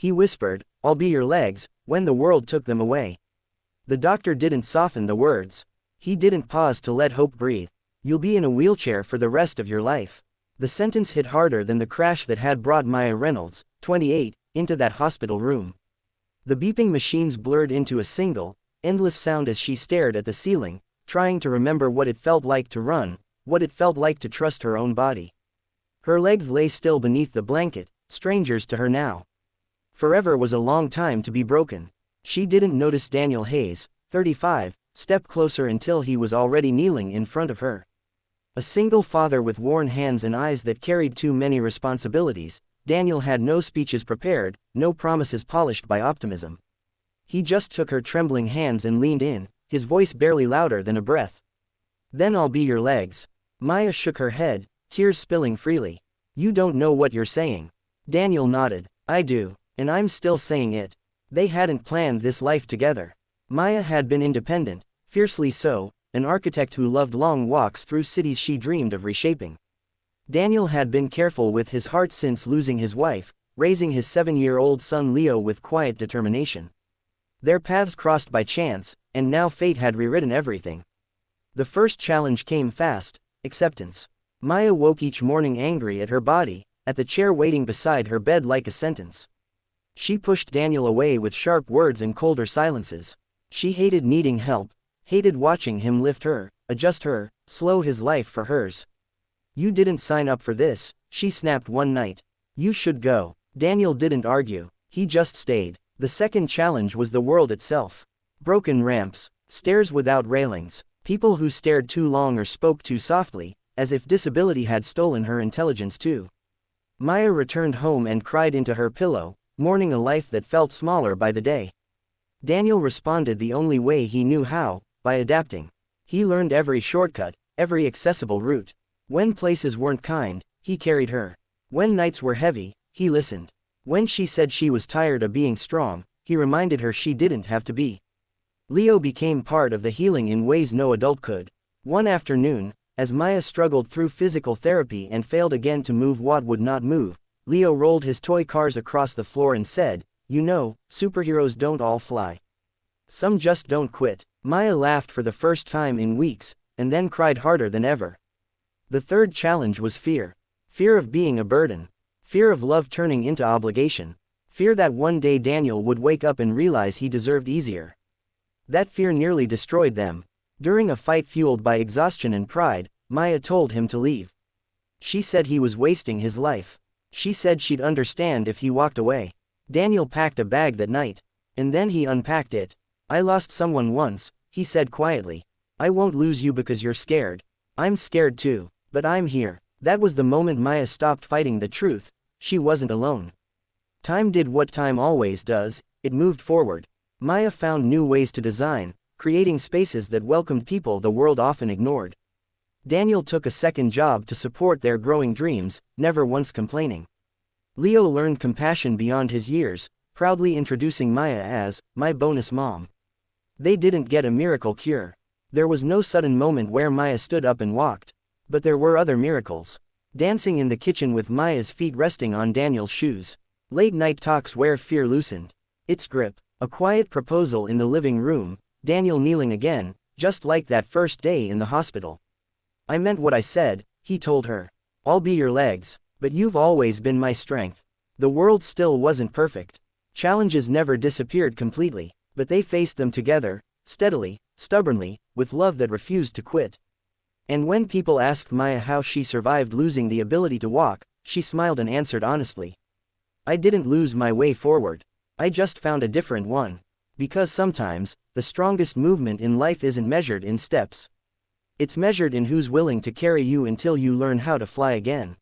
He whispered, "I'll be your legs," when the world took them away. The doctor didn't soften the words. He didn't pause to let hope breathe. "You'll be in a wheelchair for the rest of your life." The sentence hit harder than the crash that had brought Maya Reynolds, 28, into that hospital room. The beeping machines blurred into a single, endless sound as she stared at the ceiling, trying to remember what it felt like to run, what it felt like to trust her own body. Her legs lay still beneath the blanket, strangers to her now. Forever was a long time to be broken. She didn't notice Daniel Hayes, 35, step closer until he was already kneeling in front of her. A single father with worn hands and eyes that carried too many responsibilities. Daniel had no speeches prepared, no promises polished by optimism. He just took her trembling hands and leaned in, his voice barely louder than a breath. "Then I'll be your legs." Maya shook her head, tears spilling freely. "You don't know what you're saying." Daniel nodded. "I do, and I'm still saying it." They hadn't planned this life together. Maya had been independent, fiercely so, an architect who loved long walks through cities she dreamed of reshaping. Daniel had been careful with his heart since losing his wife, raising his 7-year-old son Leo with quiet determination. Their paths crossed by chance, and now fate had rewritten everything. The first challenge came fast: acceptance. Maya woke each morning angry at her body, at the chair waiting beside her bed like a sentence. She pushed Daniel away with sharp words and colder silences. She hated needing help, hated watching him lift her, adjust her, slow his life for hers. "You didn't sign up for this," she snapped one night. "You should go." Daniel didn't argue, he just stayed. The second challenge was the world itself. Broken ramps, stairs without railings, people who stared too long or spoke too softly, as if disability had stolen her intelligence too. Maya returned home and cried into her pillow, mourning a life that felt smaller by the day. Daniel responded the only way he knew how, by adapting. He learned every shortcut, every accessible route. When places weren't kind, he carried her. When nights were heavy, he listened. When she said she was tired of being strong, he reminded her she didn't have to be. Leo became part of the healing in ways no adult could. One afternoon, as Maya struggled through physical therapy and failed again to move what would not move, Leo rolled his toy cars across the floor and said, "You know, superheroes don't all fly. Some just don't quit." Maya laughed for the first time in weeks, and then cried harder than ever. The third challenge was fear. Fear of being a burden. Fear of love turning into obligation. Fear that one day Daniel would wake up and realize he deserved easier. That fear nearly destroyed them. During a fight fueled by exhaustion and pride, Maya told him to leave. She said he was wasting his life. She said she'd understand if he walked away. Daniel packed a bag that night. And then he unpacked it. "I lost someone once," he said quietly. "I won't lose you because you're scared. I'm scared too. But I'm here." That was the moment Maya stopped fighting the truth. She wasn't alone. Time did what time always does, it moved forward. Maya found new ways to design, creating spaces that welcomed people the world often ignored. Daniel took a second job to support their growing dreams, never once complaining. Leo learned compassion beyond his years, proudly introducing Maya as, "my bonus mom." They didn't get a miracle cure. There was no sudden moment where Maya stood up and walked. But there were other miracles. Dancing in the kitchen with Maya's feet resting on Daniel's shoes. Late night talks where fear loosened its grip. A quiet proposal in the living room, Daniel kneeling again, just like that first day in the hospital. "I meant what I said," he told her. "I'll be your legs, but you've always been my strength." The world still wasn't perfect. Challenges never disappeared completely, but they faced them together, steadily, stubbornly, with love that refused to quit. And when people asked Maya how she survived losing the ability to walk, she smiled and answered honestly. "I didn't lose my way forward. I just found a different one." Because sometimes, the strongest movement in life isn't measured in steps. It's measured in who's willing to carry you until you learn how to fly again.